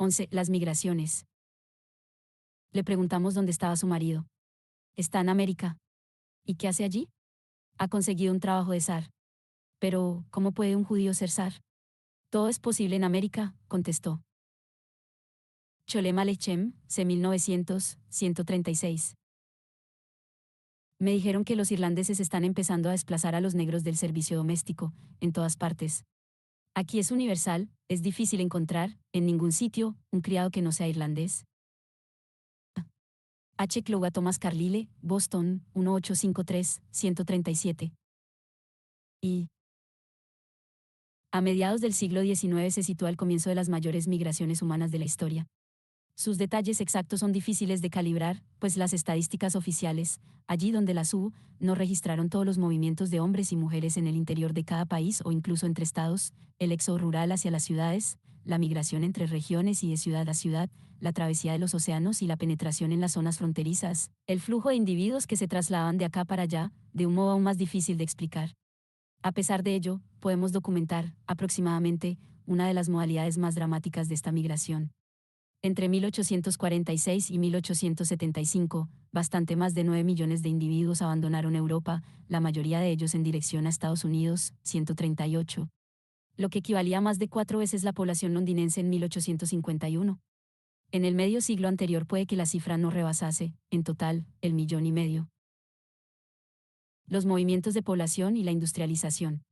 11. Las migraciones. Le preguntamos dónde estaba su marido. Está en América. ¿Y qué hace allí? Ha conseguido un trabajo de zar. Pero, ¿cómo puede un judío ser zar? Todo es posible en América, contestó. Cholem Alechem, C. 1900, 136. Me dijeron que los irlandeses están empezando a desplazar a los negros del servicio doméstico, en todas partes. Aquí es universal, es difícil encontrar, en ningún sitio, un criado que no sea irlandés. H. Clough Thomas Carlyle, Boston, 1853-137. Y a mediados del siglo XIX se sitúa el comienzo de las mayores migraciones humanas de la historia. Sus detalles exactos son difíciles de calibrar, pues las estadísticas oficiales, allí donde las hubo, no registraron todos los movimientos de hombres y mujeres en el interior de cada país o incluso entre estados, el éxodo rural hacia las ciudades, la migración entre regiones y de ciudad a ciudad, la travesía de los océanos y la penetración en las zonas fronterizas, el flujo de individuos que se trasladaban de acá para allá, de un modo aún más difícil de explicar. A pesar de ello, podemos documentar, aproximadamente, una de las modalidades más dramáticas de esta migración. Entre 1846 y 1875, bastante más de 9 millones de individuos abandonaron Europa, la mayoría de ellos en dirección a Estados Unidos, 138. Lo que equivalía a más de 4 veces la población londinense en 1851. En el medio siglo anterior puede que la cifra no rebasase, en total, el 1,5 millones. Los movimientos de población y la industrialización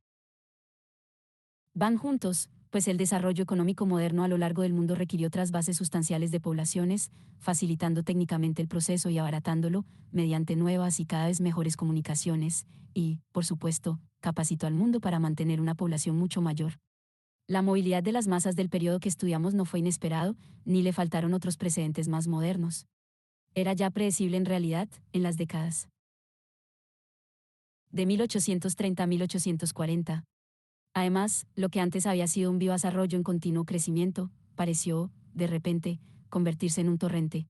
van juntos, pues el desarrollo económico moderno a lo largo del mundo requirió trasvases sustanciales de poblaciones, facilitando técnicamente el proceso y abaratándolo, mediante nuevas y cada vez mejores comunicaciones, y, por supuesto, capacitó al mundo para mantener una población mucho mayor. La movilidad de las masas del periodo que estudiamos no fue inesperado, ni le faltaron otros precedentes más modernos. Era ya predecible en realidad, en las décadas de 1830 a 1840. Además, lo que antes había sido un vivaz arroyo en continuo crecimiento, pareció, de repente, convertirse en un torrente.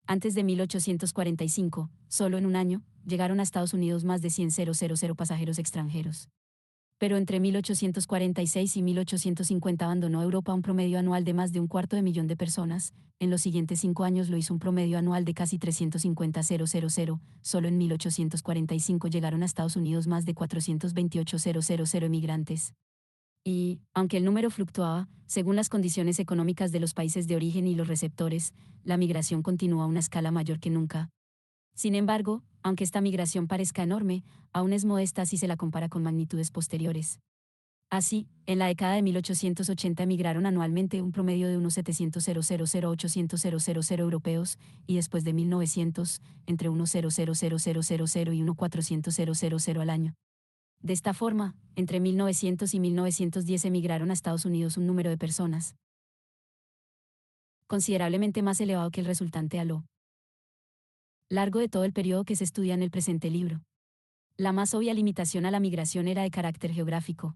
Antes de 1845, solo en un año, llegaron a Estados Unidos más de 100,000 pasajeros extranjeros. Pero entre 1846 y 1850 abandonó Europa un promedio anual de más de 1/4 millón de personas, en los siguientes 5 años lo hizo un promedio anual de casi 350,000, solo en 1845 llegaron a Estados Unidos más de 428,000 emigrantes. Y, aunque el número fluctuaba, según las condiciones económicas de los países de origen y los receptores, la migración continuó a una escala mayor que nunca. Sin embargo, aunque esta migración parezca enorme, aún es modesta si se la compara con magnitudes posteriores. Así, en la década de 1880 emigraron anualmente un promedio de unos 700,000 europeos, y después de 1900, entre unos 0,000 y unos 400,000 al año. De esta forma, entre 1900 y 1910 emigraron a Estados Unidos un número de personas considerablemente más elevado que el resultante a lo largo de todo el periodo que se estudia en el presente libro. La más obvia limitación a la migración era de carácter geográfico.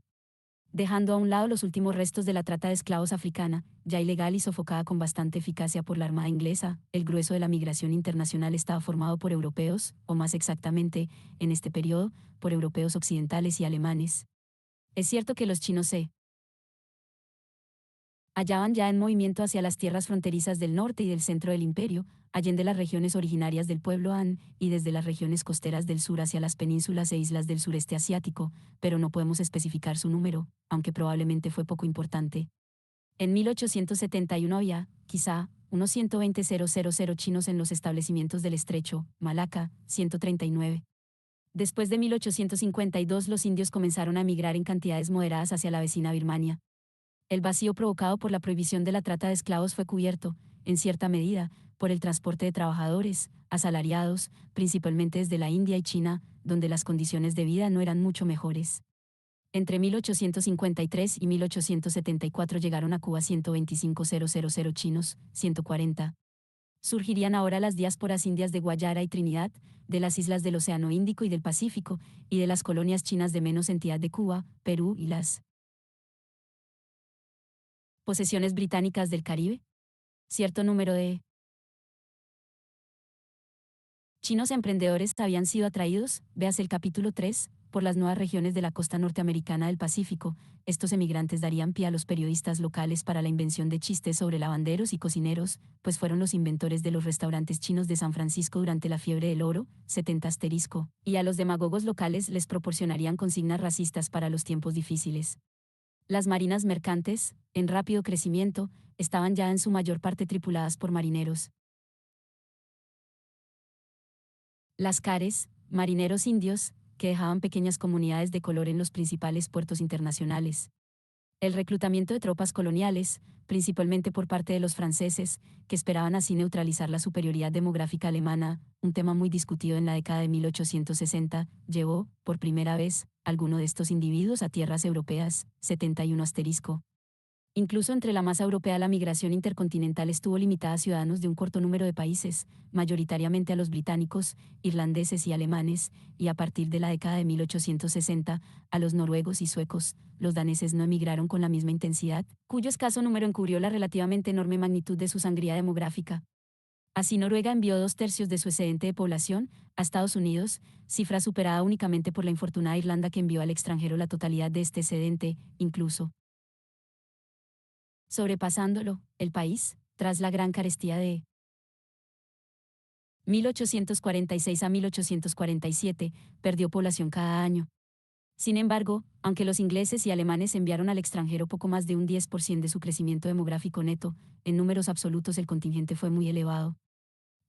Dejando a un lado los últimos restos de la trata de esclavos africana, ya ilegal y sofocada con bastante eficacia por la Armada inglesa, el grueso de la migración internacional estaba formado por europeos, o más exactamente, en este periodo, por europeos occidentales y alemanes. Es cierto que los chinos se hallaban ya en movimiento hacia las tierras fronterizas del norte y del centro del imperio, allende las regiones originarias del pueblo Han, y desde las regiones costeras del sur hacia las penínsulas e islas del sureste asiático, pero no podemos especificar su número, aunque probablemente fue poco importante. En 1871 había, quizá, unos 120,000 chinos en los establecimientos del estrecho, Malaca, 139. Después de 1852 los indios comenzaron a emigrar en cantidades moderadas hacia la vecina Birmania. El vacío provocado por la prohibición de la trata de esclavos fue cubierto, en cierta medida, por el transporte de trabajadores, asalariados, principalmente desde la India y China, donde las condiciones de vida no eran mucho mejores. Entre 1853 y 1874 llegaron a Cuba 125,000 chinos, 140. Surgirían ahora las diásporas indias de Guayana y Trinidad, de las islas del Océano Índico y del Pacífico, y de las colonias chinas de menos entidad de Cuba, Perú y las posesiones británicas del Caribe. Cierto número de chinos emprendedores habían sido atraídos, véase el capítulo 3, por las nuevas regiones de la costa norteamericana del Pacífico. Estos emigrantes darían pie a los periodistas locales para la invención de chistes sobre lavanderos y cocineros, pues fueron los inventores de los restaurantes chinos de San Francisco durante la fiebre del oro, 70 asterisco, y a los demagogos locales les proporcionarían consignas racistas para los tiempos difíciles. Las marinas mercantes, en rápido crecimiento, estaban ya en su mayor parte tripuladas por marineros. Las CARES, marineros indios, que dejaban pequeñas comunidades de color en los principales puertos internacionales. El reclutamiento de tropas coloniales, principalmente por parte de los franceses, que esperaban así neutralizar la superioridad demográfica alemana, un tema muy discutido en la década de 1860, llevó, por primera vez, alguno de estos individuos a tierras europeas, 71 asterisco. Incluso entre la masa europea la migración intercontinental estuvo limitada a ciudadanos de un corto número de países, mayoritariamente a los británicos, irlandeses y alemanes, y a partir de la década de 1860, a los noruegos y suecos. Los daneses no emigraron con la misma intensidad, cuyo escaso número encubrió la relativamente enorme magnitud de su sangría demográfica. Así Noruega envió 2/3 de su excedente de población a Estados Unidos, cifra superada únicamente por la infortunada Irlanda que envió al extranjero la totalidad de este excedente, incluso sobrepasándolo, el país, tras la gran carestía de 1846 a 1847, perdió población cada año. Sin embargo, aunque los ingleses y alemanes enviaron al extranjero poco más de un 10% de su crecimiento demográfico neto, en números absolutos el contingente fue muy elevado.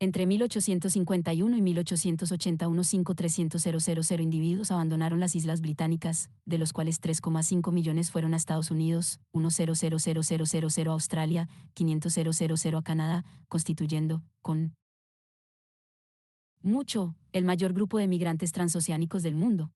Entre 1851 y 1881 5.300.000 individuos abandonaron las Islas Británicas, de los cuales 3,5 millones fueron a Estados Unidos, 1.000.000 a Australia, 500.000 a Canadá, constituyendo, con mucho, el mayor grupo de migrantes transoceánicos del mundo.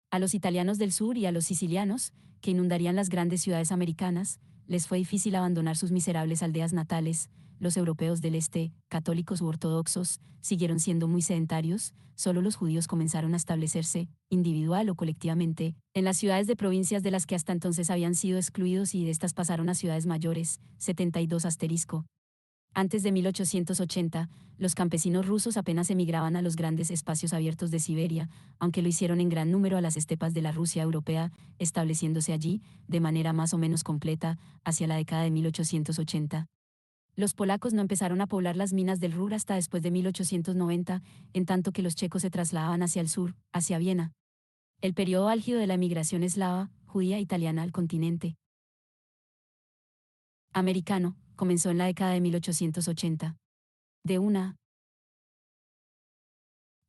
A los italianos del sur y a los sicilianos, que inundarían las grandes ciudades americanas, les fue difícil abandonar sus miserables aldeas natales. Los europeos del este, católicos u ortodoxos, siguieron siendo muy sedentarios, solo los judíos comenzaron a establecerse, individual o colectivamente, en las ciudades de provincias de las que hasta entonces habían sido excluidos y de estas pasaron a ciudades mayores, 72 asterisco. Antes de 1880, los campesinos rusos apenas emigraban a los grandes espacios abiertos de Siberia, aunque lo hicieron en gran número a las estepas de la Rusia europea, estableciéndose allí, de manera más o menos completa, hacia la década de 1880. Los polacos no empezaron a poblar las minas del Ruhr hasta después de 1890, en tanto que los checos se trasladaban hacia el sur, hacia Viena. El periodo álgido de la emigración eslava, judía e italiana al continente americano comenzó en la década de 1880. De una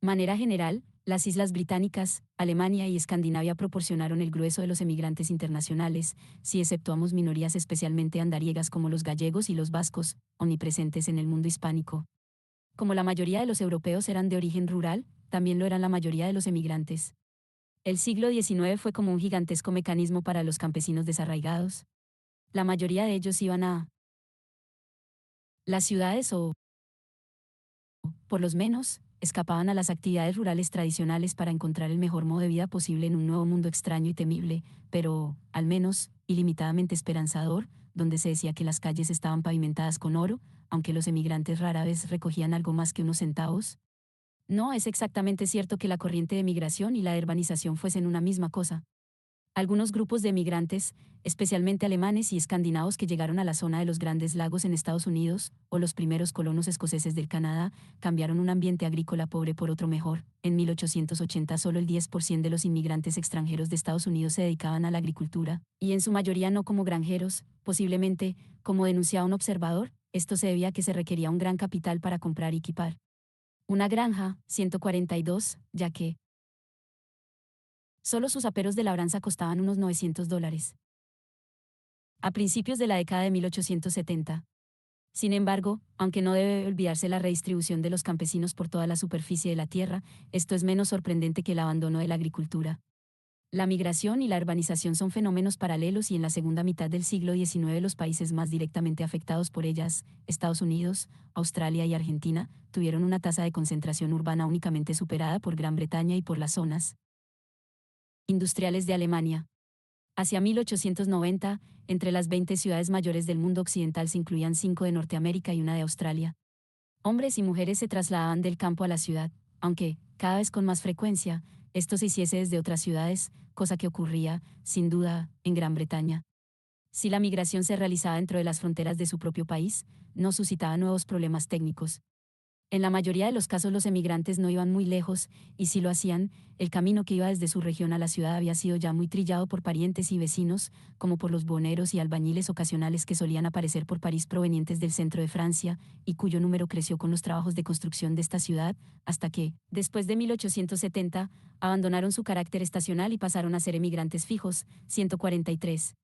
manera general, las islas británicas, Alemania y Escandinavia proporcionaron el grueso de los emigrantes internacionales, si exceptuamos minorías especialmente andariegas como los gallegos y los vascos, omnipresentes en el mundo hispánico. Como la mayoría de los europeos eran de origen rural, también lo eran la mayoría de los emigrantes. El siglo XIX fue como un gigantesco mecanismo para los campesinos desarraigados. La mayoría de ellos iban a las ciudades o, por lo menos, escapaban a las actividades rurales tradicionales para encontrar el mejor modo de vida posible en un nuevo mundo extraño y temible, pero, al menos, ilimitadamente esperanzador, donde se decía que las calles estaban pavimentadas con oro, aunque los emigrantes rara vez recogían algo más que unos centavos. No es exactamente cierto que la corriente de migración y la urbanización fuesen una misma cosa. Algunos grupos de emigrantes, especialmente alemanes y escandinavos que llegaron a la zona de los Grandes Lagos en Estados Unidos, o los primeros colonos escoceses del Canadá, cambiaron un ambiente agrícola pobre por otro mejor. En 1880 solo el 10% de los inmigrantes extranjeros de Estados Unidos se dedicaban a la agricultura, y en su mayoría no como granjeros, posiblemente, como denunciaba un observador, esto se debía a que se requería un gran capital para comprar y equipar una granja, 142, ya que solo sus aperos de labranza costaban unos $900. A principios de la década de 1870. Sin embargo, aunque no debe olvidarse la redistribución de los campesinos por toda la superficie de la tierra, esto es menos sorprendente que el abandono de la agricultura. La migración y la urbanización son fenómenos paralelos y en la segunda mitad del siglo XIX los países más directamente afectados por ellas, Estados Unidos, Australia y Argentina, tuvieron una tasa de concentración urbana únicamente superada por Gran Bretaña y por las zonas industriales de Alemania. Hacia 1890, entre las 20 ciudades mayores del mundo occidental se incluían 5 de Norteamérica y una de Australia. Hombres y mujeres se trasladaban del campo a la ciudad, aunque, cada vez con más frecuencia, esto se hiciese desde otras ciudades, cosa que ocurría, sin duda, en Gran Bretaña. Si la migración se realizaba dentro de las fronteras de su propio país, no suscitaba nuevos problemas técnicos. En la mayoría de los casos los emigrantes no iban muy lejos, y si lo hacían, el camino que iba desde su región a la ciudad había sido ya muy trillado por parientes y vecinos, como por los buhoneros y albañiles ocasionales que solían aparecer por París provenientes del centro de Francia, y cuyo número creció con los trabajos de construcción de esta ciudad, hasta que, después de 1870, abandonaron su carácter estacional y pasaron a ser emigrantes fijos. 143.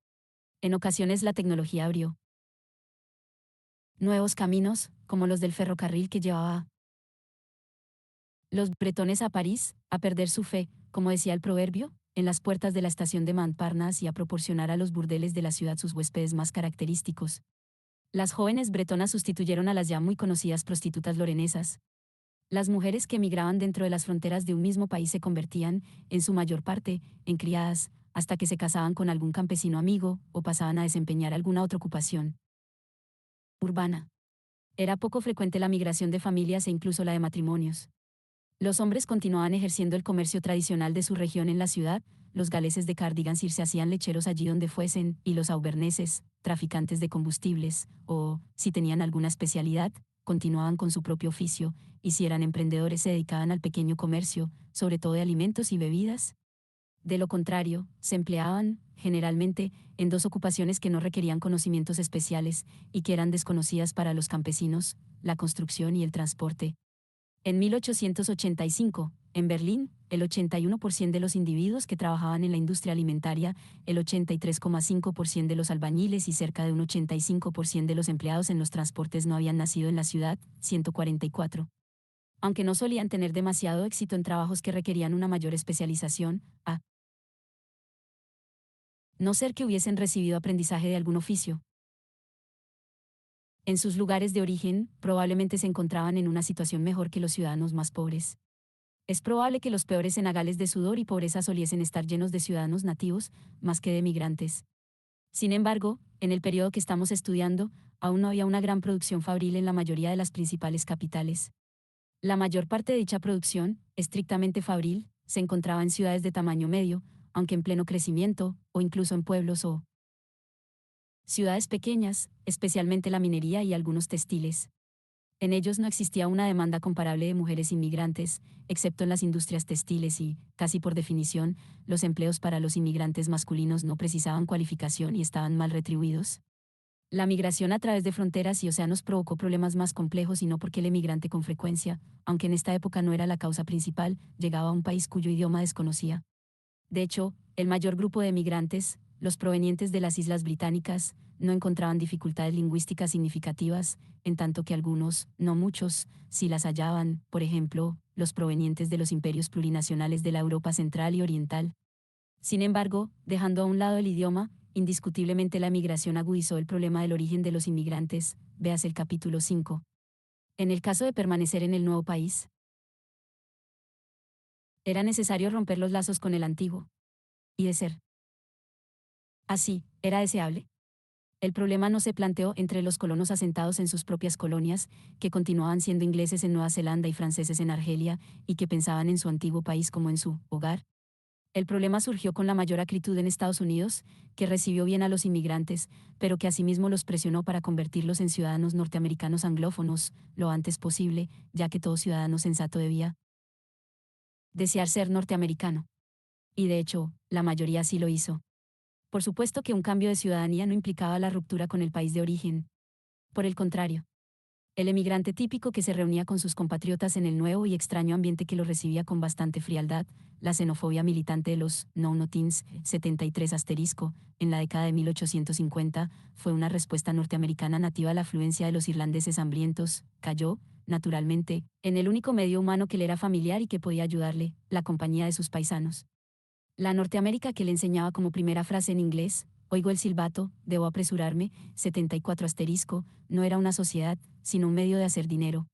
En ocasiones la tecnología abrió nuevos caminos, como los del ferrocarril que llevaba a los bretones a París, a perder su fe, como decía el proverbio, en las puertas de la estación de Montparnasse y a proporcionar a los burdeles de la ciudad sus huéspedes más característicos. Las jóvenes bretonas sustituyeron a las ya muy conocidas prostitutas lorenesas. Las mujeres que emigraban dentro de las fronteras de un mismo país se convertían, en su mayor parte, en criadas, hasta que se casaban con algún campesino amigo o pasaban a desempeñar alguna otra ocupación urbana. Era poco frecuente la migración de familias e incluso la de matrimonios. Los hombres continuaban ejerciendo el comercio tradicional de su región en la ciudad, los galeses de Cardiganshire se hacían lecheros allí donde fuesen, y los auverneses, traficantes de combustibles, o, si tenían alguna especialidad, continuaban con su propio oficio, y si eran emprendedores se dedicaban al pequeño comercio, sobre todo de alimentos y bebidas. De lo contrario, se empleaban, generalmente, en dos ocupaciones que no requerían conocimientos especiales, y que eran desconocidas para los campesinos, la construcción y el transporte. En 1885, en Berlín, el 81% de los individuos que trabajaban en la industria alimentaria, el 83,5% de los albañiles y cerca de un 85% de los empleados en los transportes no habían nacido en la ciudad. 144. Aunque no solían tener demasiado éxito en trabajos que requerían una mayor especialización, a no ser que hubiesen recibido aprendizaje de algún oficio. En sus lugares de origen, probablemente se encontraban en una situación mejor que los ciudadanos más pobres. Es probable que los peores cenagales de sudor y pobreza soliesen estar llenos de ciudadanos nativos, más que de migrantes. Sin embargo, en el periodo que estamos estudiando, aún no había una gran producción fabril en la mayoría de las principales capitales. La mayor parte de dicha producción, estrictamente fabril, se encontraba en ciudades de tamaño medio, aunque en pleno crecimiento, o incluso en pueblos o ciudades pequeñas, especialmente la minería y algunos textiles. En ellos no existía una demanda comparable de mujeres inmigrantes, excepto en las industrias textiles y, casi por definición, los empleos para los inmigrantes masculinos no precisaban cualificación y estaban mal retribuidos. La migración a través de fronteras y océanos provocó problemas más complejos y no porque el emigrante con frecuencia, aunque en esta época no era la causa principal, llegaba a un país cuyo idioma desconocía. De hecho, el mayor grupo de emigrantes, los provenientes de las Islas Británicas, no encontraban dificultades lingüísticas significativas, en tanto que algunos, no muchos, sí las hallaban, por ejemplo, los provenientes de los imperios plurinacionales de la Europa central y oriental. Sin embargo, dejando a un lado el idioma, indiscutiblemente la emigración agudizó el problema del origen de los inmigrantes, véase el capítulo 5. En el caso de permanecer en el nuevo país, era necesario romper los lazos con el antiguo. Y de ser así, era deseable. El problema no se planteó entre los colonos asentados en sus propias colonias, que continuaban siendo ingleses en Nueva Zelanda y franceses en Argelia, y que pensaban en su antiguo país como en su hogar. El problema surgió con la mayor acritud en Estados Unidos, que recibió bien a los inmigrantes, pero que asimismo los presionó para convertirlos en ciudadanos norteamericanos anglófonos, lo antes posible, ya que todo ciudadano sensato debía desear ser norteamericano. Y de hecho, la mayoría sí lo hizo. Por supuesto que un cambio de ciudadanía no implicaba la ruptura con el país de origen. Por el contrario, el emigrante típico que se reunía con sus compatriotas en el nuevo y extraño ambiente que lo recibía con bastante frialdad, la xenofobia militante de los no-notins, 73 asterisco, en la década de 1850, fue una respuesta norteamericana nativa a la afluencia de los irlandeses hambrientos, cayó, naturalmente, en el único medio humano que le era familiar y que podía ayudarle, la compañía de sus paisanos. La Norteamérica que le enseñaba como primera frase en inglés, oigo el silbato, debo apresurarme, 74 asterisco, no era una sociedad, sino un medio de hacer dinero.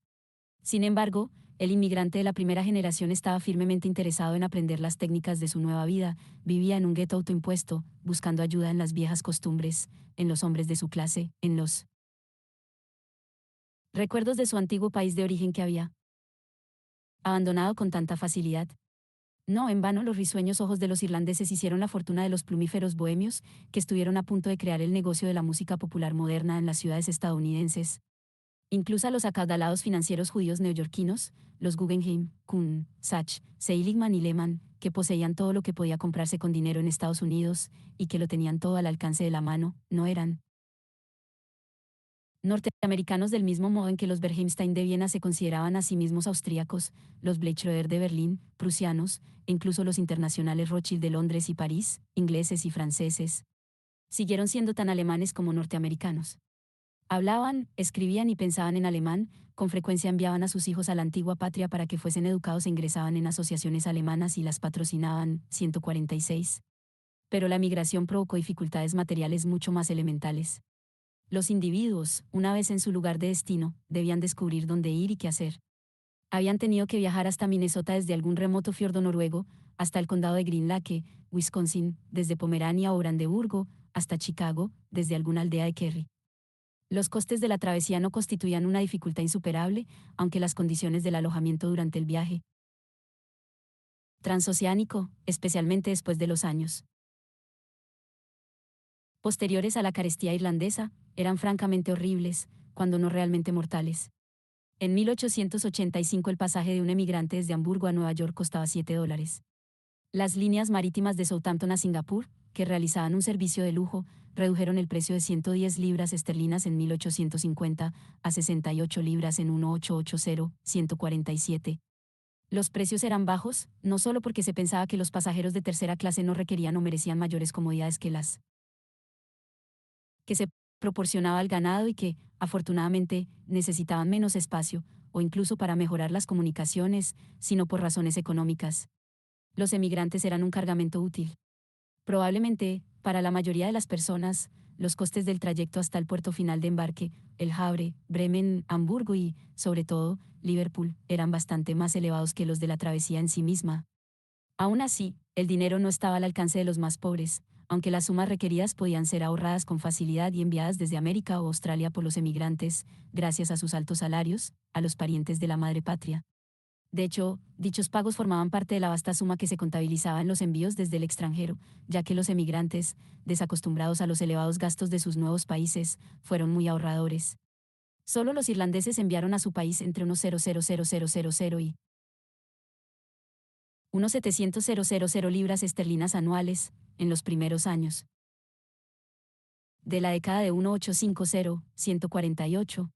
Sin embargo, el inmigrante de la primera generación estaba firmemente interesado en aprender las técnicas de su nueva vida, vivía en un gueto autoimpuesto, buscando ayuda en las viejas costumbres, en los hombres de su clase, en los recuerdos de su antiguo país de origen que había abandonado con tanta facilidad. No en vano los risueños ojos de los irlandeses hicieron la fortuna de los plumíferos bohemios, que estuvieron a punto de crear el negocio de la música popular moderna en las ciudades estadounidenses. Incluso a los acaudalados financieros judíos neoyorquinos, los Guggenheim, Kuhn, Sachs, Seligman y Lehman, que poseían todo lo que podía comprarse con dinero en Estados Unidos, y que lo tenían todo al alcance de la mano, no eran norteamericanos del mismo modo en que los Bergheimstein de Viena se consideraban a sí mismos austríacos, los Blechroeder de Berlín, prusianos, e incluso los internacionales Rothschild de Londres y París, ingleses y franceses, siguieron siendo tan alemanes como norteamericanos. Hablaban, escribían y pensaban en alemán, con frecuencia enviaban a sus hijos a la antigua patria para que fuesen educados e ingresaban en asociaciones alemanas y las patrocinaban, 146. Pero la migración provocó dificultades materiales mucho más elementales. Los individuos, una vez en su lugar de destino, debían descubrir dónde ir y qué hacer. Habían tenido que viajar hasta Minnesota desde algún remoto fiordo noruego, hasta el condado de Green Lake, Wisconsin, desde Pomerania o Brandeburgo, hasta Chicago, desde alguna aldea de Kerry. Los costes de la travesía no constituían una dificultad insuperable, aunque las condiciones del alojamiento durante el viaje transoceánico, especialmente después de los años posteriores a la carestía irlandesa, eran francamente horribles, cuando no realmente mortales. En 1885 el pasaje de un emigrante desde Hamburgo a Nueva York costaba $7. Las líneas marítimas de Southampton a Singapur, que realizaban un servicio de lujo, redujeron el precio de 110 libras esterlinas en 1850 a 68 libras en 1880-147. Los precios eran bajos, no solo porque se pensaba que los pasajeros de tercera clase no requerían o merecían mayores comodidades que las que se proporcionaba al ganado y que, afortunadamente, necesitaban menos espacio, o incluso para mejorar las comunicaciones, sino por razones económicas. Los emigrantes eran un cargamento útil. Probablemente, para la mayoría de las personas, los costes del trayecto hasta el puerto final de embarque, El Havre, Bremen, Hamburgo y, sobre todo, Liverpool, eran bastante más elevados que los de la travesía en sí misma. Aún así, el dinero no estaba al alcance de los más pobres, aunque las sumas requeridas podían ser ahorradas con facilidad y enviadas desde América o Australia por los emigrantes, gracias a sus altos salarios, a los parientes de la madre patria. De hecho, dichos pagos formaban parte de la vasta suma que se contabilizaba en los envíos desde el extranjero, ya que los emigrantes, desacostumbrados a los elevados gastos de sus nuevos países, fueron muy ahorradores. Solo los irlandeses enviaron a su país entre unos 0,00000 y unos 700,000 libras esterlinas anuales, en los primeros años de la década de 1850-148.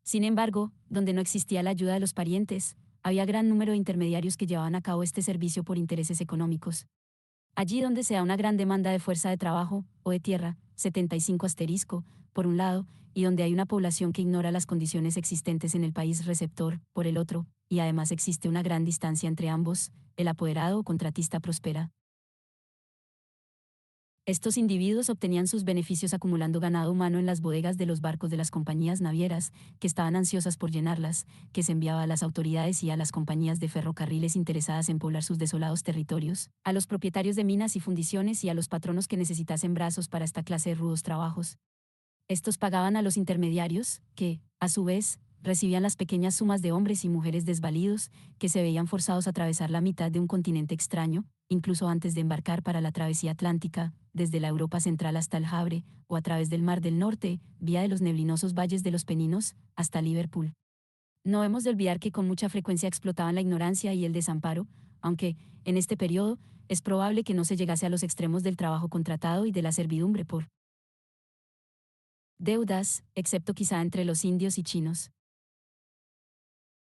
Sin embargo, donde no existía la ayuda de los parientes, había gran número de intermediarios que llevaban a cabo este servicio por intereses económicos. Allí donde se da una gran demanda de fuerza de trabajo, o de tierra, 75 asterisco, por un lado, y donde hay una población que ignora las condiciones existentes en el país receptor, por el otro, y además existe una gran distancia entre ambos, el apoderado o contratista prospera. Estos individuos obtenían sus beneficios acumulando ganado humano en las bodegas de los barcos de las compañías navieras, que estaban ansiosas por llenarlas, que se enviaba a las autoridades y a las compañías de ferrocarriles interesadas en poblar sus desolados territorios, a los propietarios de minas y fundiciones y a los patronos que necesitasen brazos para esta clase de rudos trabajos. Estos pagaban a los intermediarios, que, a su vez, recibían las pequeñas sumas de hombres y mujeres desvalidos, que se veían forzados a atravesar la mitad de un continente extraño, incluso antes de embarcar para la travesía atlántica, desde la Europa central hasta el Havre, o a través del Mar del Norte, vía de los neblinosos valles de los Peninos, hasta Liverpool. No hemos de olvidar que con mucha frecuencia explotaban la ignorancia y el desamparo, aunque, en este periodo, es probable que no se llegase a los extremos del trabajo contratado y de la servidumbre por deudas, excepto quizá entre los indios y chinos,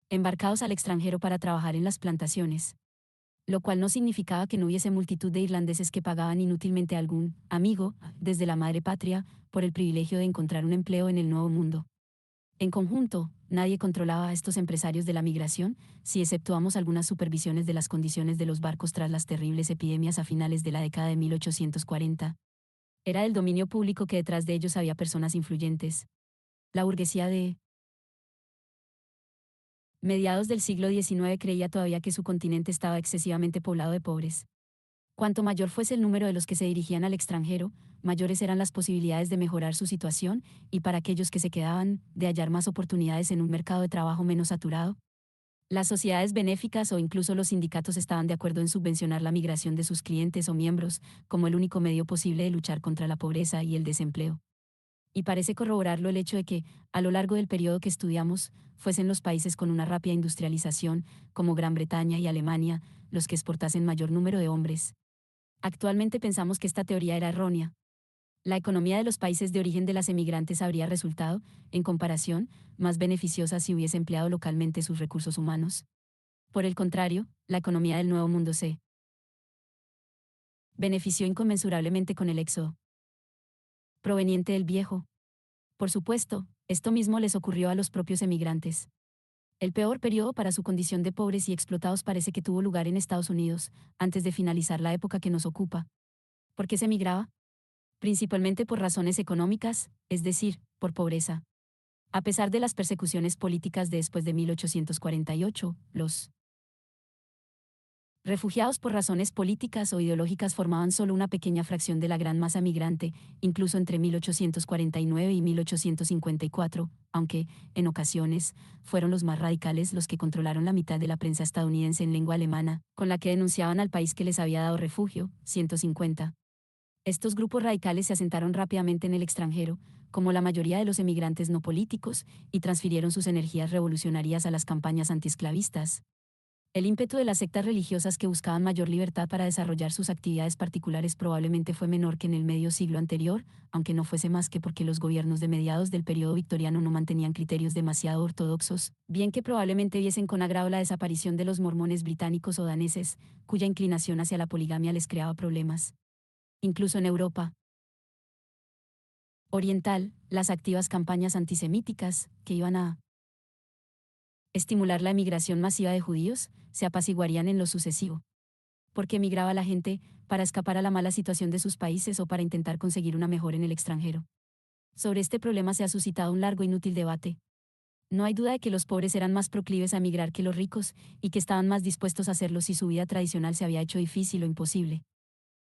embarcados al extranjero para trabajar en las plantaciones, lo cual no significaba que no hubiese multitud de irlandeses que pagaban inútilmente a algún amigo, desde la madre patria, por el privilegio de encontrar un empleo en el Nuevo Mundo. En conjunto, nadie controlaba a estos empresarios de la migración, si exceptuamos algunas supervisiones de las condiciones de los barcos tras las terribles epidemias a finales de la década de 1840. Era del dominio público que detrás de ellos había personas influyentes. La burguesía de mediados del siglo XIX creía todavía que su continente estaba excesivamente poblado de pobres. Cuanto mayor fuese el número de los que se dirigían al extranjero, mayores eran las posibilidades de mejorar su situación, y para aquellos que se quedaban, de hallar más oportunidades en un mercado de trabajo menos saturado. Las sociedades benéficas o incluso los sindicatos estaban de acuerdo en subvencionar la migración de sus clientes o miembros como el único medio posible de luchar contra la pobreza y el desempleo. Y parece corroborarlo el hecho de que, a lo largo del periodo que estudiamos, fuesen los países con una rápida industrialización, como Gran Bretaña y Alemania, los que exportasen mayor número de hombres. Actualmente pensamos que esta teoría era errónea. La economía de los países de origen de las emigrantes habría resultado, en comparación, más beneficiosa si hubiese empleado localmente sus recursos humanos. Por el contrario, la economía del Nuevo Mundo se benefició inconmensurablemente con el éxodo proveniente del Viejo. Por supuesto, esto mismo les ocurrió a los propios emigrantes. El peor periodo para su condición de pobres y explotados parece que tuvo lugar en Estados Unidos, antes de finalizar la época que nos ocupa. ¿Por qué se emigraba? Principalmente por razones económicas, es decir, por pobreza. A pesar de las persecuciones políticas de después de 1848, los refugiados por razones políticas o ideológicas formaban solo una pequeña fracción de la gran masa migrante, incluso entre 1849 y 1854, aunque, en ocasiones, fueron los más radicales los que controlaron la mitad de la prensa estadounidense en lengua alemana, con la que denunciaban al país que les había dado refugio, 150. Estos grupos radicales se asentaron rápidamente en el extranjero, como la mayoría de los emigrantes no políticos, y transfirieron sus energías revolucionarias a las campañas antiesclavistas. El ímpetu de las sectas religiosas que buscaban mayor libertad para desarrollar sus actividades particulares probablemente fue menor que en el medio siglo anterior, aunque no fuese más que porque los gobiernos de mediados del periodo victoriano no mantenían criterios demasiado ortodoxos, bien que probablemente viesen con agrado la desaparición de los mormones británicos o daneses, cuya inclinación hacia la poligamia les creaba problemas. Incluso en Europa oriental, las activas campañas antisemíticas, que iban a estimular la emigración masiva de judíos, se apaciguarían en lo sucesivo. ¿Por qué emigraba la gente? Para escapar a la mala situación de sus países o para intentar conseguir una mejor en el extranjero. Sobre este problema se ha suscitado un largo e inútil debate. No hay duda de que los pobres eran más proclives a emigrar que los ricos, y que estaban más dispuestos a hacerlo si su vida tradicional se había hecho difícil o imposible.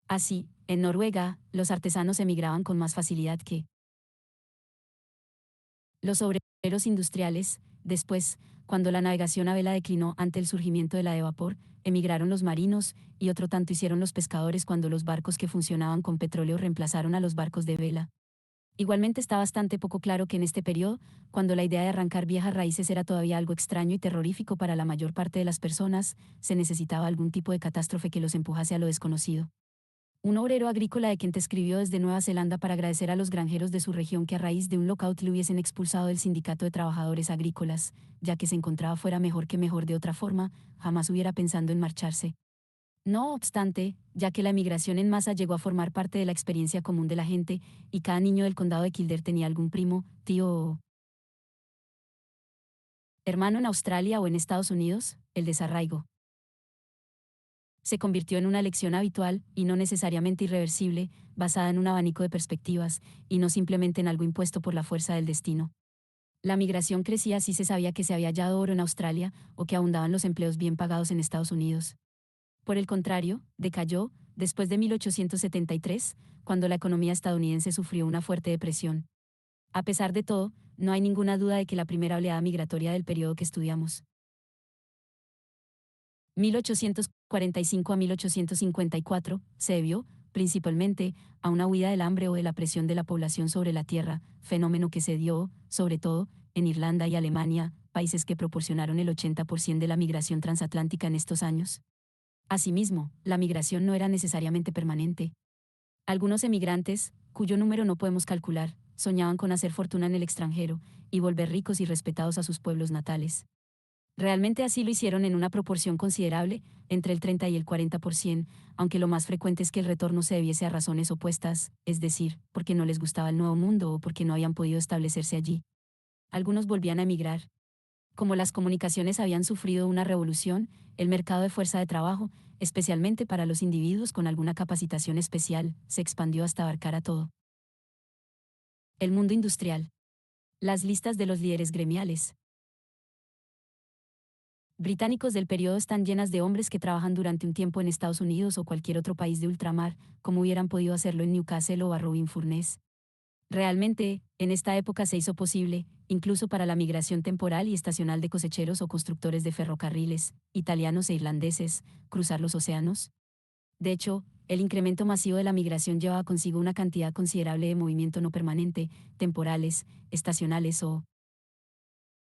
Así, en Noruega, los artesanos emigraban con más facilidad que los obreros industriales. Después, cuando la navegación a vela declinó ante el surgimiento de la de vapor, emigraron los marinos, y otro tanto hicieron los pescadores cuando los barcos que funcionaban con petróleo reemplazaron a los barcos de vela. Igualmente está bastante poco claro que en este periodo, cuando la idea de arrancar viejas raíces era todavía algo extraño y terrorífico para la mayor parte de las personas, se necesitaba algún tipo de catástrofe que los empujase a lo desconocido. Un obrero agrícola de quien te escribió desde Nueva Zelanda para agradecer a los granjeros de su región que a raíz de un lockout le hubiesen expulsado del sindicato de trabajadores agrícolas, ya que se encontraba fuera mejor que mejor de otra forma, jamás hubiera pensando en marcharse. No obstante, ya que la emigración en masa llegó a formar parte de la experiencia común de la gente, y cada niño del condado de Kildare tenía algún primo, tío o hermano en Australia o en Estados Unidos, el desarraigo se convirtió en una elección habitual, y no necesariamente irreversible, basada en un abanico de perspectivas, y no simplemente en algo impuesto por la fuerza del destino. La migración crecía si se sabía que se había hallado oro en Australia, o que abundaban los empleos bien pagados en Estados Unidos. Por el contrario, decayó, después de 1873, cuando la economía estadounidense sufrió una fuerte depresión. A pesar de todo, no hay ninguna duda de que la primera oleada migratoria del periodo que estudiamos, 1845 a 1854, se debió, principalmente, a una huida del hambre o de la presión de la población sobre la tierra, fenómeno que se dio, sobre todo, en Irlanda y Alemania, países que proporcionaron el 80% de la migración transatlántica en estos años. Asimismo, la migración no era necesariamente permanente. Algunos emigrantes, cuyo número no podemos calcular, soñaban con hacer fortuna en el extranjero, y volver ricos y respetados a sus pueblos natales. Realmente así lo hicieron en una proporción considerable, entre el 30 y el 40%, aunque lo más frecuente es que el retorno se debiese a razones opuestas, es decir, porque no les gustaba el nuevo mundo o porque no habían podido establecerse allí. Algunos volvían a emigrar. Como las comunicaciones habían sufrido una revolución, el mercado de fuerza de trabajo, especialmente para los individuos con alguna capacitación especial, se expandió hasta abarcar a todo el mundo industrial. Las listas de los líderes gremiales británicos del periodo están llenas de hombres que trabajan durante un tiempo en Estados Unidos o cualquier otro país de ultramar, como hubieran podido hacerlo en Newcastle o Barrow-in-Furness. Realmente, en esta época se hizo posible, incluso para la migración temporal y estacional de cosecheros o constructores de ferrocarriles, italianos e irlandeses, cruzar los océanos. De hecho, el incremento masivo de la migración llevaba consigo una cantidad considerable de movimiento no permanente, temporales, estacionales o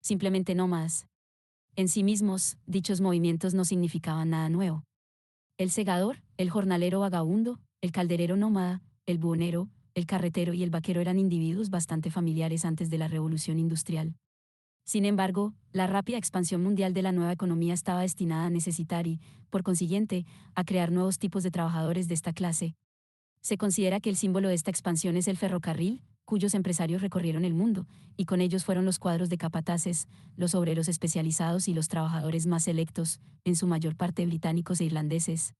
simplemente nómadas. En sí mismos, dichos movimientos no significaban nada nuevo. El segador, el jornalero vagabundo, el calderero nómada, el buhonero, el carretero y el vaquero eran individuos bastante familiares antes de la revolución industrial. Sin embargo, la rápida expansión mundial de la nueva economía estaba destinada a necesitar y, por consiguiente, a crear nuevos tipos de trabajadores de esta clase. Se considera que el símbolo de esta expansión es el ferrocarril, cuyos empresarios recorrieron el mundo, y con ellos fueron los cuadros de capataces, los obreros especializados y los trabajadores más selectos, en su mayor parte británicos e irlandeses.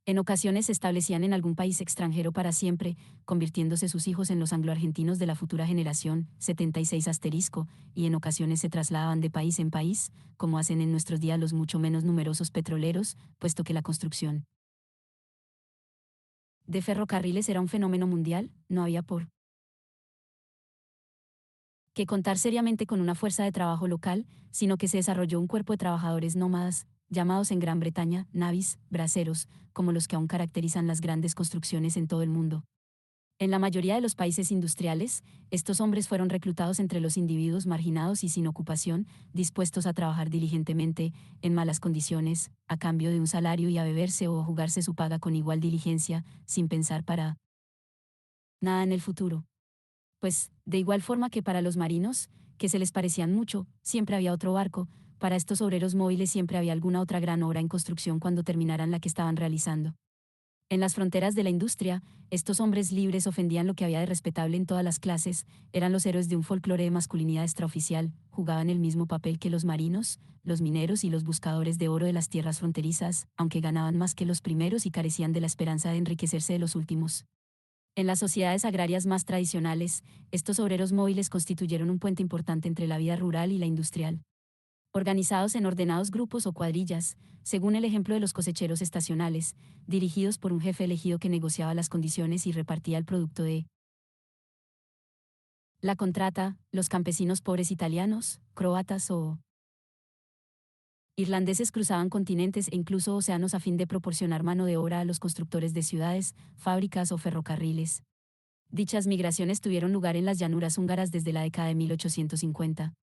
En ocasiones se establecían en algún país extranjero para siempre, convirtiéndose sus hijos en los anglo-argentinos de la futura generación, 76 asterisco, y en ocasiones se trasladaban de país en país, como hacen en nuestros días los mucho menos numerosos petroleros, puesto que la construcción de ferrocarriles era un fenómeno mundial, no había por qué contar seriamente con una fuerza de trabajo local, sino que se desarrolló un cuerpo de trabajadores nómadas, llamados en Gran Bretaña, navis, braceros, como los que aún caracterizan las grandes construcciones en todo el mundo. En la mayoría de los países industriales, estos hombres fueron reclutados entre los individuos marginados y sin ocupación, dispuestos a trabajar diligentemente, en malas condiciones, a cambio de un salario y a beberse o a jugarse su paga con igual diligencia, sin pensar para nada en el futuro. Pues, de igual forma que para los marinos, que se les parecían mucho, siempre había otro barco, para estos obreros móviles siempre había alguna otra gran obra en construcción cuando terminaran la que estaban realizando. En las fronteras de la industria, estos hombres libres ofendían lo que había de respetable en todas las clases, eran los héroes de un folclore de masculinidad extraoficial, jugaban el mismo papel que los marinos, los mineros y los buscadores de oro de las tierras fronterizas, aunque ganaban más que los primeros y carecían de la esperanza de enriquecerse de los últimos. En las sociedades agrarias más tradicionales, estos obreros móviles constituyeron un puente importante entre la vida rural y la industrial. Organizados en ordenados grupos o cuadrillas, según el ejemplo de los cosecheros estacionales, dirigidos por un jefe elegido que negociaba las condiciones y repartía el producto de la contrata, los campesinos pobres italianos, croatas o irlandeses cruzaban continentes e incluso océanos a fin de proporcionar mano de obra a los constructores de ciudades, fábricas o ferrocarriles. Dichas migraciones tuvieron lugar en las llanuras húngaras desde la década de 1850.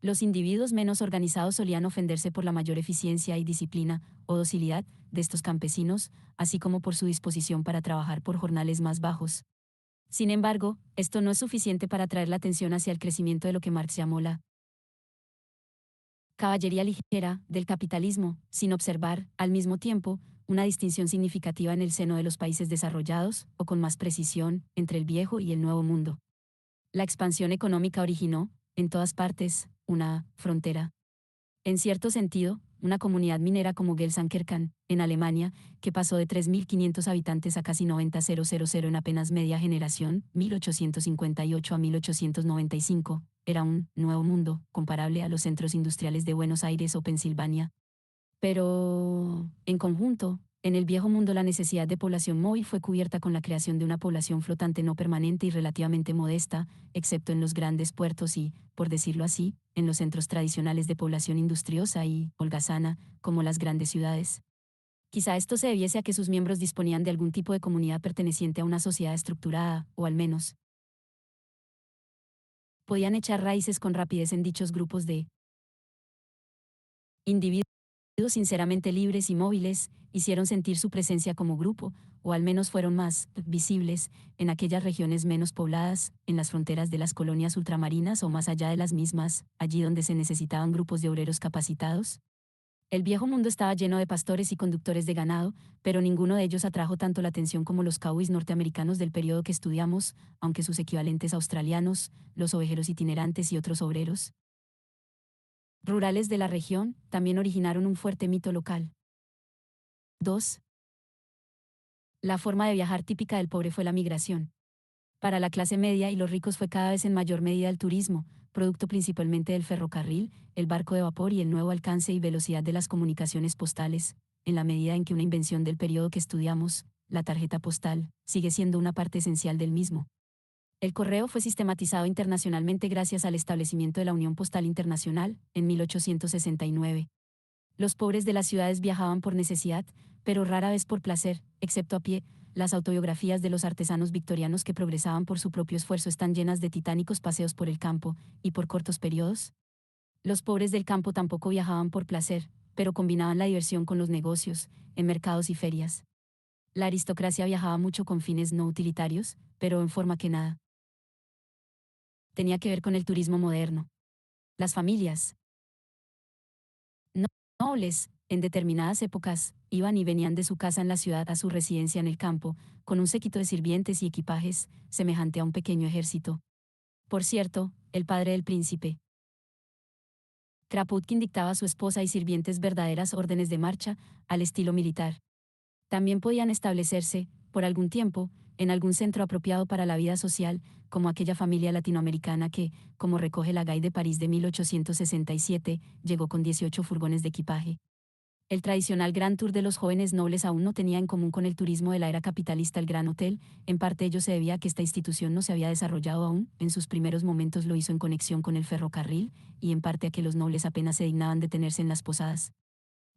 Los individuos menos organizados solían ofenderse por la mayor eficiencia y disciplina, o docilidad, de estos campesinos, así como por su disposición para trabajar por jornales más bajos. Sin embargo, esto no es suficiente para atraer la atención hacia el crecimiento de lo que Marx llamó la caballería ligera del capitalismo, sin observar, al mismo tiempo, una distinción significativa en el seno de los países desarrollados, o con más precisión, entre el viejo y el nuevo mundo. La expansión económica originó, en todas partes, una frontera. En cierto sentido, una comunidad minera como Gelsenkirchen, en Alemania, que pasó de 3.500 habitantes a casi 90.000 en apenas media generación, 1858 a 1895, era un nuevo mundo, comparable a los centros industriales de Buenos Aires o Pensilvania. Pero, en conjunto, en el viejo mundo la necesidad de población móvil fue cubierta con la creación de una población flotante no permanente y relativamente modesta, excepto en los grandes puertos y, por decirlo así, en los centros tradicionales de población industriosa y holgazana, como las grandes ciudades. Quizá esto se debiese a que sus miembros disponían de algún tipo de comunidad perteneciente a una sociedad estructurada, o al menos podían echar raíces con rapidez en dichos grupos de individuos sinceramente libres y móviles, hicieron sentir su presencia como grupo, o al menos fueron más visibles, en aquellas regiones menos pobladas, en las fronteras de las colonias ultramarinas o más allá de las mismas, allí donde se necesitaban grupos de obreros capacitados. El viejo mundo estaba lleno de pastores y conductores de ganado, pero ninguno de ellos atrajo tanto la atención como los cowboys norteamericanos del periodo que estudiamos, aunque sus equivalentes australianos, los ovejeros itinerantes y otros obreros rurales de la región, también originaron un fuerte mito local. 2. La forma de viajar típica del pobre fue la migración. Para la clase media y los ricos fue cada vez en mayor medida el turismo, producto principalmente del ferrocarril, el barco de vapor y el nuevo alcance y velocidad de las comunicaciones postales, en la medida en que una invención del periodo que estudiamos, la tarjeta postal, sigue siendo una parte esencial del mismo. El correo fue sistematizado internacionalmente gracias al establecimiento de la Unión Postal Internacional, en 1869. Los pobres de las ciudades viajaban por necesidad, pero rara vez por placer, excepto a pie. Las autobiografías de los artesanos victorianos que progresaban por su propio esfuerzo están llenas de titánicos paseos por el campo, y por cortos periodos. Los pobres del campo tampoco viajaban por placer, pero combinaban la diversión con los negocios, en mercados y ferias. La aristocracia viajaba mucho con fines no utilitarios, pero en forma que nada tenía que ver con el turismo moderno. Las familias no- nobles, en determinadas épocas, iban y venían de su casa en la ciudad a su residencia en el campo, con un séquito de sirvientes y equipajes, semejante a un pequeño ejército. Por cierto, el padre del príncipe Kropotkin dictaba a su esposa y sirvientes verdaderas órdenes de marcha, al estilo militar. También podían establecerse, por algún tiempo, en algún centro apropiado para la vida social, como aquella familia latinoamericana que, como recoge la Guide de París de 1867, llegó con 18 furgones de equipaje. El tradicional Gran Tour de los jóvenes nobles aún no tenía en común con el turismo de la era capitalista el Gran Hotel, en parte ello se debía a que esta institución no se había desarrollado aún, en sus primeros momentos lo hizo en conexión con el ferrocarril, y en parte a que los nobles apenas se dignaban detenerse en las posadas.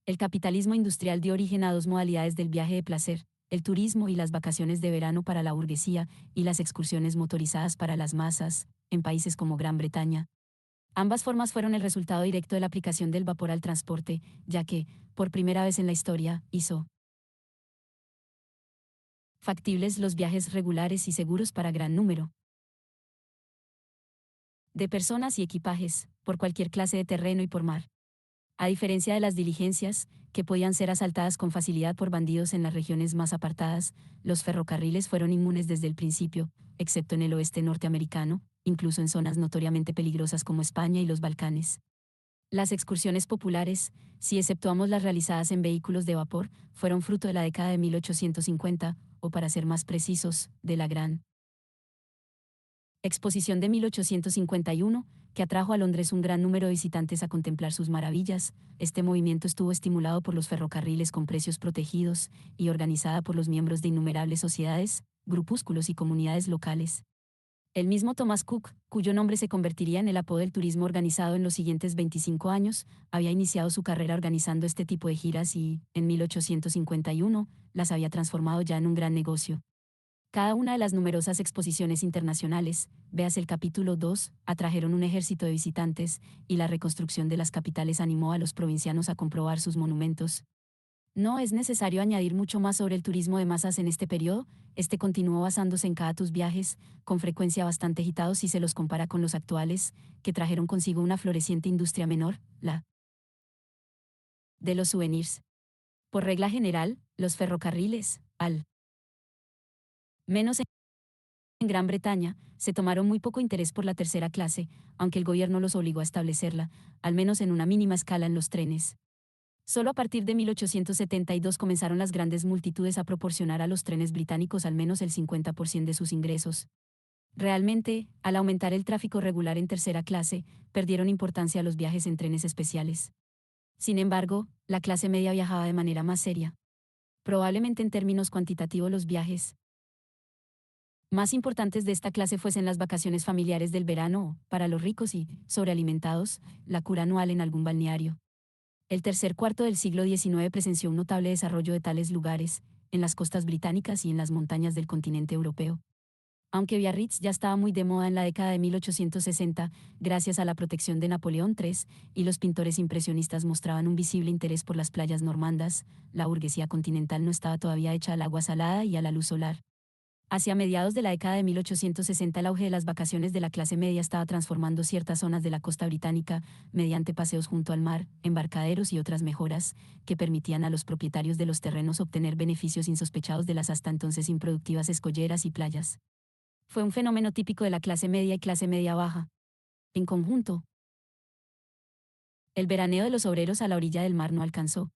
El capitalismo industrial dio origen a dos modalidades del viaje de placer, el turismo y las vacaciones de verano para la burguesía, y las excursiones motorizadas para las masas, en países como Gran Bretaña. Ambas formas fueron el resultado directo de la aplicación del vapor al transporte, ya que, por primera vez en la historia, hizo factibles los viajes regulares y seguros para gran número de personas y equipajes, por cualquier clase de terreno y por mar. A diferencia de las diligencias, que podían ser asaltadas con facilidad por bandidos en las regiones más apartadas, los ferrocarriles fueron inmunes desde el principio, excepto en el oeste norteamericano, incluso en zonas notoriamente peligrosas como España y los Balcanes. Las excursiones populares, si exceptuamos las realizadas en vehículos de vapor, fueron fruto de la década de 1850, o para ser más precisos, de la Gran Exposición de 1851, que atrajo a Londres un gran número de visitantes a contemplar sus maravillas. Este movimiento estuvo estimulado por los ferrocarriles con precios protegidos y organizada por los miembros de innumerables sociedades, grupúsculos y comunidades locales. El mismo Thomas Cook, cuyo nombre se convertiría en el apodo del turismo organizado en los siguientes 25 años, había iniciado su carrera organizando este tipo de giras y, en 1851, las había transformado ya en un gran negocio. Cada una de las numerosas exposiciones internacionales, véase el capítulo 2, atrajeron un ejército de visitantes, y la reconstrucción de las capitales animó a los provincianos a comprobar sus monumentos. No es necesario añadir mucho más sobre el turismo de masas en este periodo, este continuó basándose en cada tus viajes, con frecuencia bastante agitados si se los compara con los actuales, que trajeron consigo una floreciente industria menor, la de los souvenirs. Por regla general, los ferrocarriles, al menos en Gran Bretaña, se tomaron muy poco interés por la tercera clase, aunque el gobierno los obligó a establecerla, al menos en una mínima escala en los trenes. Solo a partir de 1872 comenzaron las grandes multitudes a proporcionar a los trenes británicos al menos el 50% de sus ingresos. Realmente, al aumentar el tráfico regular en tercera clase, perdieron importancia los viajes en trenes especiales. Sin embargo, la clase media viajaba de manera más seria. Probablemente en términos cuantitativos los viajes más importantes de esta clase fuesen las vacaciones familiares del verano o, para los ricos y sobrealimentados, la cura anual en algún balneario. El tercer cuarto del siglo XIX presenció un notable desarrollo de tales lugares, en las costas británicas y en las montañas del continente europeo. Aunque Biarritz ya estaba muy de moda en la década de 1860, gracias a la protección de Napoleón III, y los pintores impresionistas mostraban un visible interés por las playas normandas, la burguesía continental no estaba todavía hecha al agua salada y a la luz solar. Hacia mediados de la década de 1860 el auge de las vacaciones de la clase media estaba transformando ciertas zonas de la costa británica, mediante paseos junto al mar, embarcaderos y otras mejoras, que permitían a los propietarios de los terrenos obtener beneficios insospechados de las hasta entonces improductivas escolleras y playas. Fue un fenómeno típico de la clase media y clase media baja. En conjunto, el veraneo de los obreros a la orilla del mar no alcanzó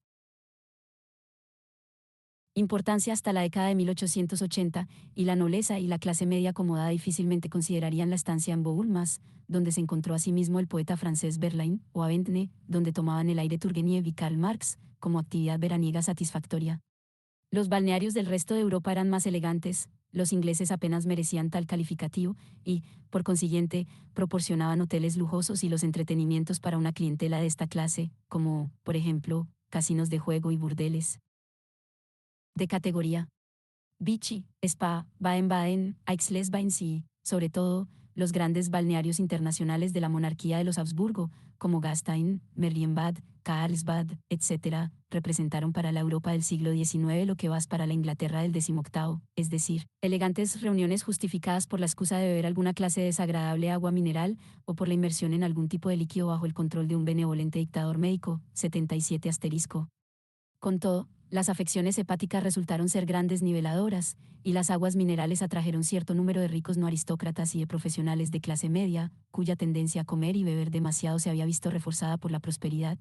importancia hasta la década de 1880, y la nobleza y la clase media acomodada difícilmente considerarían la estancia en Bourg-Mas, donde se encontró asimismo el poeta francés Verlaine, o Aventine, donde tomaban el aire Turgeniev y Karl Marx, como actividad veraniega satisfactoria. Los balnearios del resto de Europa eran más elegantes, los ingleses apenas merecían tal calificativo y, por consiguiente, proporcionaban hoteles lujosos y los entretenimientos para una clientela de esta clase, como, por ejemplo, casinos de juego y burdeles de categoría. Vichy, Spa, Baden-Baden, Aix-les-Bains y, sobre todo, los grandes balnearios internacionales de la monarquía de los Habsburgo, como Gastein, Marienbad, Karlsbad, etc., representaron para la Europa del siglo XIX lo que vas para la Inglaterra del XVIII, es decir, elegantes reuniones justificadas por la excusa de beber alguna clase de desagradable agua mineral o por la inmersión en algún tipo de líquido bajo el control de un benevolente dictador médico. 77 asterisco. Con todo, las afecciones hepáticas resultaron ser grandes niveladoras, y las aguas minerales atrajeron cierto número de ricos no aristócratas y de profesionales de clase media, cuya tendencia a comer y beber demasiado se había visto reforzada por la prosperidad.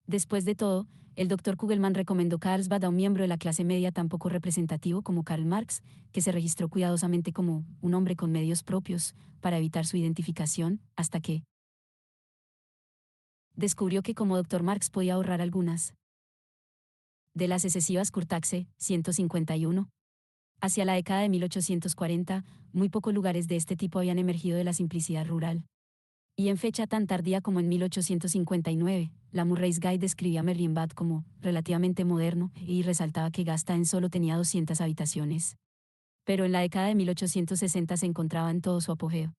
Después de todo, el Dr. Kugelmann recomendó Carlsbad a un miembro de la clase media tan poco representativo como Karl Marx, que se registró cuidadosamente como un hombre con medios propios, para evitar su identificación, hasta que descubrió que como Dr. Marx podía ahorrar algunas de las excesivas Kurtaxe, 151. Hacia la década de 1840, muy pocos lugares de este tipo habían emergido de la simplicidad rural. Y en fecha tan tardía como en 1859, la Murray's Guide describía Marienbad como relativamente moderno y resaltaba que Gastein solo tenía 200 habitaciones. Pero en la década de 1860 se encontraba en todo su apogeo.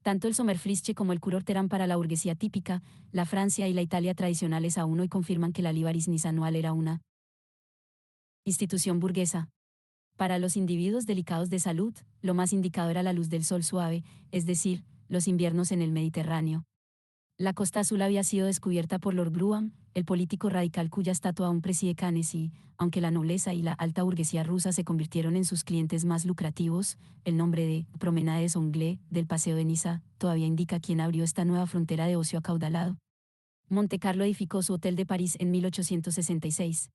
Tanto el Sommerfrische como el Kurort eran para la burguesía típica, la Francia y la Italia tradicionales aún hoy confirman que la Libaris anual era una institución burguesa. Para los individuos delicados de salud, lo más indicado era la luz del sol suave, es decir, los inviernos en el Mediterráneo. La Costa Azul había sido descubierta por Lord Brougham, el político radical cuya estatua aún preside Cannes y, aunque la nobleza y la alta burguesía rusa se convirtieron en sus clientes más lucrativos, el nombre de Promenade des Anglais del Paseo de Niza todavía indica quién abrió esta nueva frontera de ocio acaudalado. Montecarlo edificó su Hotel de París en 1866.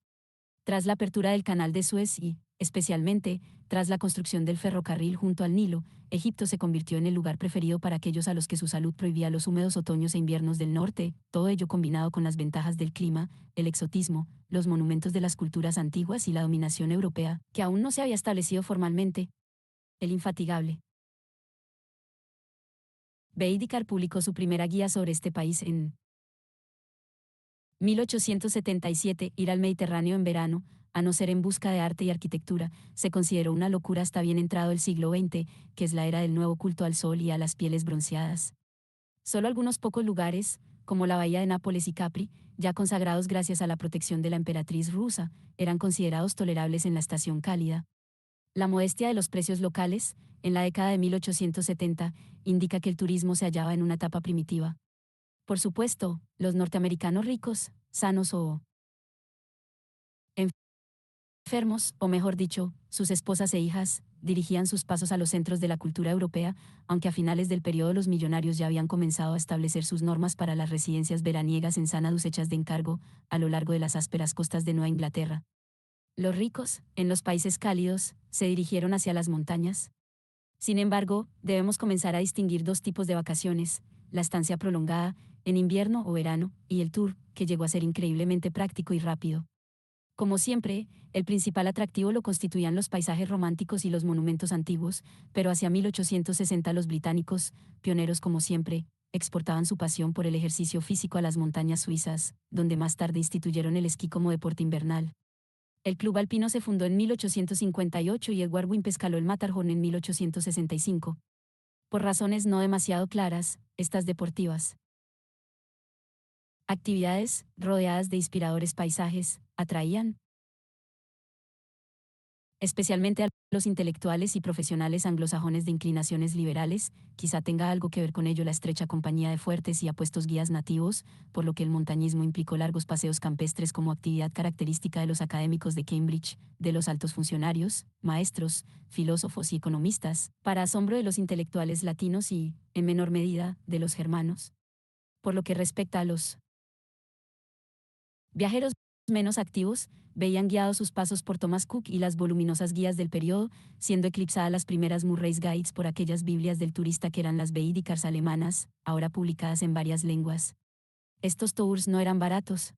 Tras la apertura del Canal de Suez y, especialmente, tras la construcción del ferrocarril junto al Nilo, Egipto se convirtió en el lugar preferido para aquellos a los que su salud prohibía los húmedos otoños e inviernos del norte, todo ello combinado con las ventajas del clima, el exotismo, los monumentos de las culturas antiguas y la dominación europea, que aún no se había establecido formalmente. El infatigable Baedeker publicó su primera guía sobre este país en 1877. Ir al Mediterráneo en verano, a no ser en busca de arte y arquitectura, se consideró una locura hasta bien entrado el siglo XX, que es la era del nuevo culto al sol y a las pieles bronceadas. Solo algunos pocos lugares, como la bahía de Nápoles y Capri, ya consagrados gracias a la protección de la emperatriz rusa, eran considerados tolerables en la estación cálida. La modestia de los precios locales, en la década de 1870, indica que el turismo se hallaba en una etapa primitiva. Por supuesto, los norteamericanos ricos, sanos o enfermos, o mejor dicho, sus esposas e hijas, dirigían sus pasos a los centros de la cultura europea, aunque a finales del periodo los millonarios ya habían comenzado a establecer sus normas para las residencias veraniegas en Xanadu hechas de encargo, a lo largo de las ásperas costas de Nueva Inglaterra. Los ricos, en los países cálidos, se dirigieron hacia las montañas. Sin embargo, debemos comenzar a distinguir dos tipos de vacaciones: la estancia prolongada, en invierno o verano, y el tour, que llegó a ser increíblemente práctico y rápido. Como siempre, el principal atractivo lo constituían los paisajes románticos y los monumentos antiguos, pero hacia 1860 los británicos, pioneros como siempre, exportaban su pasión por el ejercicio físico a las montañas suizas, donde más tarde instituyeron el esquí como deporte invernal. El Club Alpino se fundó en 1858 y Edward Wimpe escaló el Matterhorn en 1865. Por razones no demasiado claras, estas deportivas actividades, rodeadas de inspiradores paisajes, atraían especialmente a los intelectuales y profesionales anglosajones de inclinaciones liberales. Quizá tenga algo que ver con ello la estrecha compañía de fuertes y apuestos guías nativos, por lo que el montañismo implicó largos paseos campestres como actividad característica de los académicos de Cambridge, de los altos funcionarios, maestros, filósofos y economistas, para asombro de los intelectuales latinos y, en menor medida, de los germanos. Por lo que respecta a los viajeros menos activos, veían guiados sus pasos por Thomas Cook y las voluminosas guías del periodo, siendo eclipsadas las primeras Murray's Guides por aquellas Biblias del turista que eran las Baedekers alemanas, ahora publicadas en varias lenguas. Estos tours no eran baratos.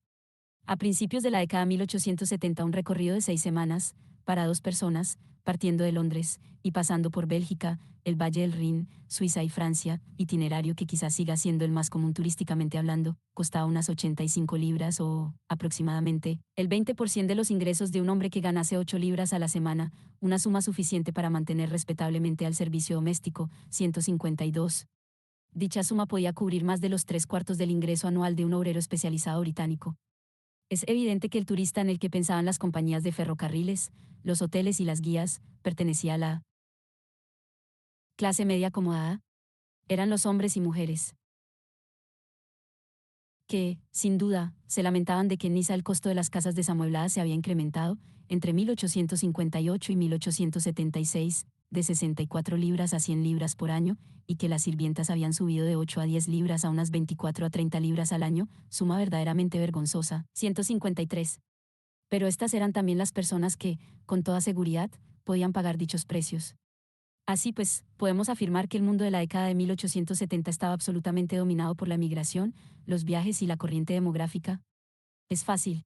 A principios de la década de 1870 un recorrido de 6 semanas, para 2 personas, partiendo de Londres, y pasando por Bélgica, el Valle del Rin, Suiza y Francia, itinerario que quizás siga siendo el más común turísticamente hablando, costaba unas 85 libras o, aproximadamente, el 20% de los ingresos de un hombre que ganase 8 libras a la semana, una suma suficiente para mantener respetablemente al servicio doméstico, 152. Dicha suma podía cubrir más de los 3/4 del ingreso anual de un obrero especializado británico. Es evidente que el turista en el que pensaban las compañías de ferrocarriles, los hoteles y las guías, pertenecía a la clase media acomodada. Eran los hombres y mujeres que, sin duda, se lamentaban de que en Niza el costo de las casas desamuebladas se había incrementado, entre 1858 y 1876, de 64 libras a 100 libras por año, y que las sirvientas habían subido de 8 a 10 libras a unas 24 a 30 libras al año, suma verdaderamente vergonzosa. 153. Pero estas eran también las personas que, con toda seguridad, podían pagar dichos precios. Así pues, podemos afirmar que el mundo de la década de 1870 estaba absolutamente dominado por la emigración, los viajes y la corriente demográfica. Es fácil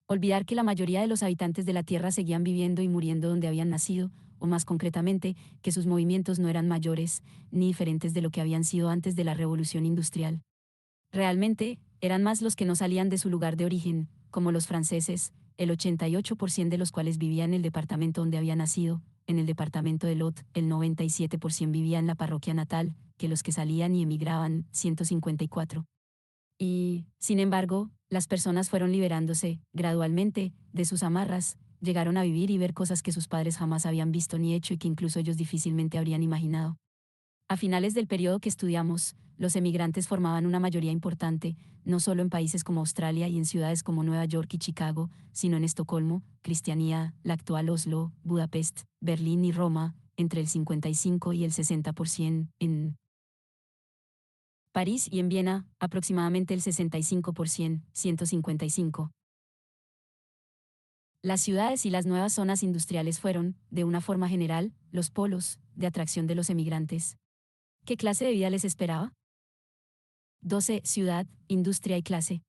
olvidar que la mayoría de los habitantes de la Tierra seguían viviendo y muriendo donde habían nacido, o más concretamente, que sus movimientos no eran mayores, ni diferentes de lo que habían sido antes de la Revolución Industrial. Realmente, eran más los que no salían de su lugar de origen, como los franceses, el 88% de los cuales vivía en el departamento donde había nacido, en el departamento de Lot, el 97% vivía en la parroquia natal, que los que salían y emigraban, 154. Y, sin embargo, las personas fueron liberándose, gradualmente, de sus amarras, llegaron a vivir y ver cosas que sus padres jamás habían visto ni hecho y que incluso ellos difícilmente habrían imaginado. A finales del periodo que estudiamos, los emigrantes formaban una mayoría importante, no solo en países como Australia y en ciudades como Nueva York y Chicago, sino en Estocolmo, Cristianía, la actual Oslo, Budapest, Berlín y Roma, entre el 55 y el 60%, en París y en Viena, aproximadamente el 65%, 155. Las ciudades y las nuevas zonas industriales fueron, de una forma general, los polos de atracción de los emigrantes. ¿Qué clase de vida les esperaba? 12. Ciudad, industria y clase.